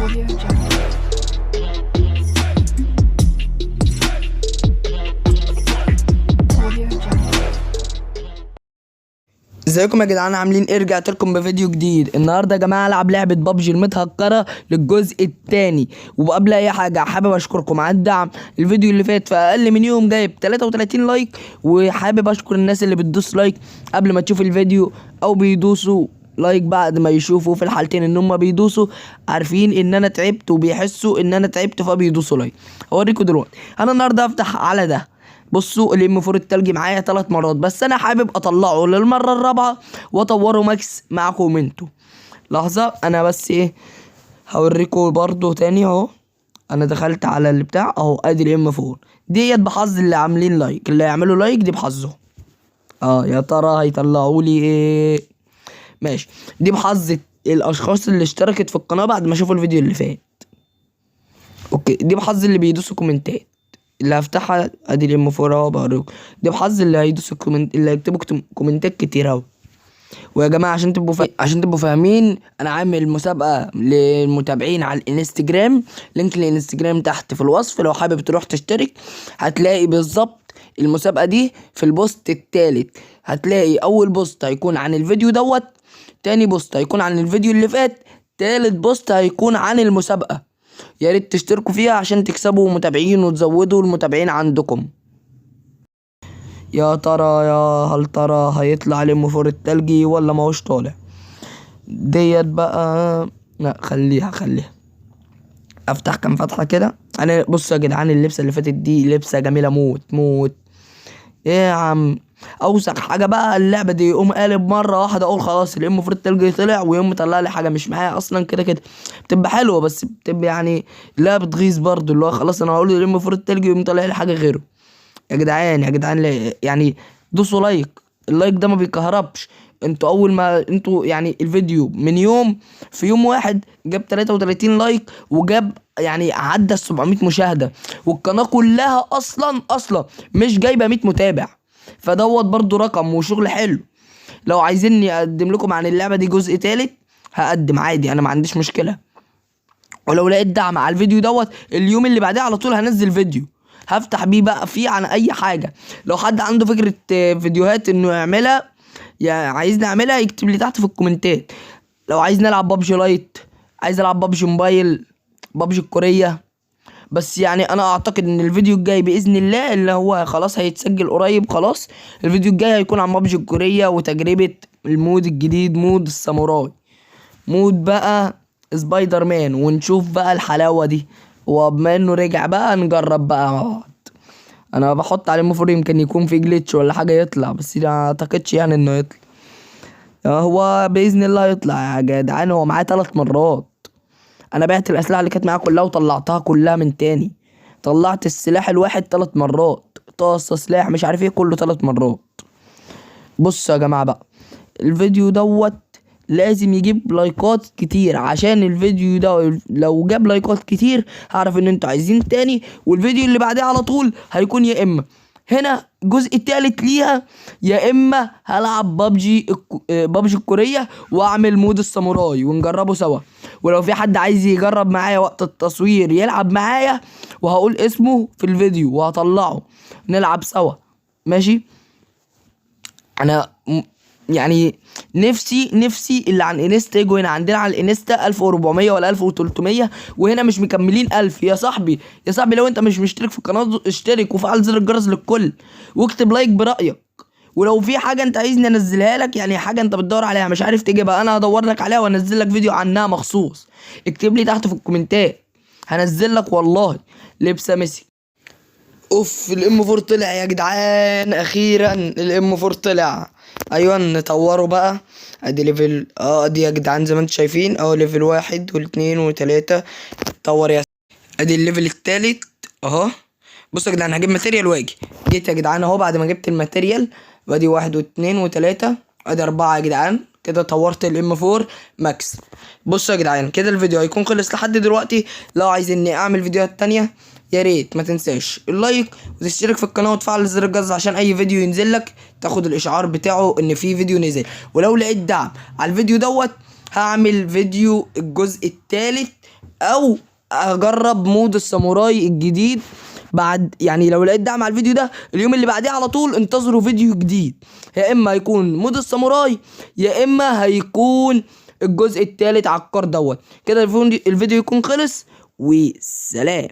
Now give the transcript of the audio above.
Audio Jungle. Audio Jungle. ازيكم يا جدعان عاملين ايه؟ رجعت لكم بفيديو جديد. النهارده يا جماعه العب لعبه بابجي المتهكره للجزء الثاني. وقبل اي حاجه حابب اشكركم على الدعم. الفيديو اللي فات في اقل من يوم جايب 33 لايك، وحابب اشكر الناس اللي بتدوس لايك قبل ما تشوف الفيديو او بيدوسوا لايك بعد ما يشوفوا. في الحالتين ان هم بيدوسوا عارفين ان انا تعبت وبيحسوا ان انا تعبت فبيدوسوا لايك. هوريكم دلوقتي انا النهارده هفتح على ده. بصوا الام 4 التلجي معايا 3 مرات، بس انا حابب اطلعه للمره الرابعه واطوره ماكس معاكم انتوا. لحظه انا بس ايه هوريكم برضو تاني اهو. انا دخلت على اللي بتاع اهو، ادي الام 4 ديت بحظ اللي عاملين لايك، اللي يعملوا لايك دي بحظهم. يا ترى هيطلعوا لي ايه؟ ماشي، دي بحظ الاشخاص اللي اشتركت في القناه بعد ما شافوا الفيديو اللي فات. اوكي، دي بحظ اللي بيدوسوا كومنتات. اللي هفتحها ادي الام 4 اهو بوريكم. دي بحظ اللي هيدوسوا كومنت، اللي هيكتبوا كومنتات كتير اهو. ويا جماعه عشان تبقوا فاهمين، انا عامل مسابقه للمتابعين على الانستجرام. لينك الانستجرام تحت في الوصف، لو حابب تروح تشترك هتلاقي بالظبط المسابقه دي في البوست التالت. هتلاقي اول بوست هيكون عن الفيديو دوت، تاني بوست هيكون عن الفيديو اللي فات، تالت بوست هيكون عن المسابقه. يا ريت تشتركوا فيها عشان تكسبوا متابعين وتزودوا المتابعين عندكم. يا ترى هل ترى هيطلع الام 4 التلجي ولا ما هوش طالع؟ ديت بقى لا، خليها افتح كام فتحه كده. انا بصوا يا جدعان، اللبسه اللي فاتت دي لبسه جميله موت موت. ايه يا عم، اوسخ حاجه بقى اللعبه دي يقوم قالب مره واحده اقول خلاص الام 4 التلجي طلع، ويقوم مطلع لي حاجه مش معايا اصلا. كده بتبقى حلوه، بس بتبقى يعني لا بتغيظ برضو، اللي هو خلاص انا هقول الام 4 التلجي ويقوم طالع لي حاجه غيره. يا جدعان يعني دوسوا لايك. اللايك ده ما بيكهربش. انتوا اول ما انتوا يعني الفيديو من يوم، في يوم واحد جاب 33 لايك، وجاب يعني عدى 700 مشاهدة، والقناة كلها اصلا مش جايبة 100 متابع. فدوت برضو رقم وشغل حلو. لو عايزيني اقدم لكم عن اللعبة دي جزء تالت هقدم عادي، انا ما عنديش مشكلة. ولو لقيت دعم على الفيديو دوت، اليوم اللي بعديه على طول هنزل فيديو هفتح بيه بقى فيه عن اي حاجه. لو حد عنده فكره فيديوهات انه يعملها، يعني عايزني اعملها، يكتب لي تحت في الكومنتات. لو عايز نلعب بابجي لايت، عايز العب بابجي موبايل، بابجي الكوريه. بس يعني انا اعتقد ان الفيديو الجاي باذن الله اللي هو خلاص هيتسجل قريب، خلاص الفيديو الجاي هيكون عن بابجي الكوريه وتجربه المود الجديد، مود الساموراي، مود بقى سبايدر مان، ونشوف بقى الحلاوه دي. وبما انه رجع بقى نجرب بقى مع بعض. انا بحط عليه المفروض يمكن يكون في جليتش ولا حاجه يطلع، بس ما اعتقدش يعني انه يطلع. هو باذن الله يطلع يا جدعان. هو معاه 3 مرات. انا بعت الاسلحه اللي كانت معاه كلها وطلعتها كلها من تاني. طلعت السلاح الواحد 3 مرات، طاسه سلاح مش عارف ايه كله 3 مرات. بصوا يا جماعه بقى، الفيديو دوت لازم يجيب لايكات كتير، عشان الفيديو ده لو جاب لايكات كتير هعرف ان انتوا عايزين تاني. والفيديو اللي بعديه على طول هيكون يا اما هنا الجزء التالت ليها، يا اما هلعب بابجي الكورية واعمل مود الساموراي ونجربه سوا. ولو في حد عايز يجرب معايا وقت التصوير يلعب معايا، وهقول اسمه في الفيديو وهطلعه نلعب سوا. ماشي. انا يعني نفسي اللي عن انستا يجوا هنا عندنا على الانستا 1400 ولا 1300، وهنا مش مكملين 1000. يا صاحبي لو انت مش مشترك في القناه اشترك وفعل زر الجرس للكل، واكتب لايك برايك. ولو في حاجه انت عايزني انزلها لك، يعني حاجه انت بتدور عليها مش عارف تجيبها، انا هدور لك عليها وانزل لك فيديو عنها مخصوص. اكتب لي تحت في الكومنتات هنزل لك والله. لبسه ميسي. اوف، الام 4 طلع يا جدعان، اخيرا الام 4 طلع. ايوه نطوره بقى. ادي ليفل ادي يا جدعان زي ما انتم شايفين اهو، ليفل 1 و2 و3. طور يا ادي الليفل التالت اهو. بصوا يا جدعان هجيب ماتيريال واجي. جيت يا جدعان اهو بعد ما جبت الماتيريال، وادي 1 و2 و3، ادي 4 يا جدعان. كده طورت الام 4 ماكس. بصوا يا جدعان كده الفيديو هيكون خلص لحد دلوقتي. لو عايزين اني اعمل فيديوهات تانية يا ريت ما تنساش اللايك وتشترك في القناه وتفعل زر الجرس عشان اي فيديو ينزل لك تاخد الاشعار بتاعه ان في فيديو نزل. ولو لقيت دعم على الفيديو دوت هعمل فيديو الجزء الثالث او اجرب مود الساموراي الجديد بعد. يعني لو لقيت دعم على الفيديو ده، اليوم اللي بعديه على طول انتظروا فيديو جديد، يا اما هيكون مود الساموراي يا اما هيكون الجزء الثالث على الكار دوت. كده الفيديو يكون خلص، وسلام.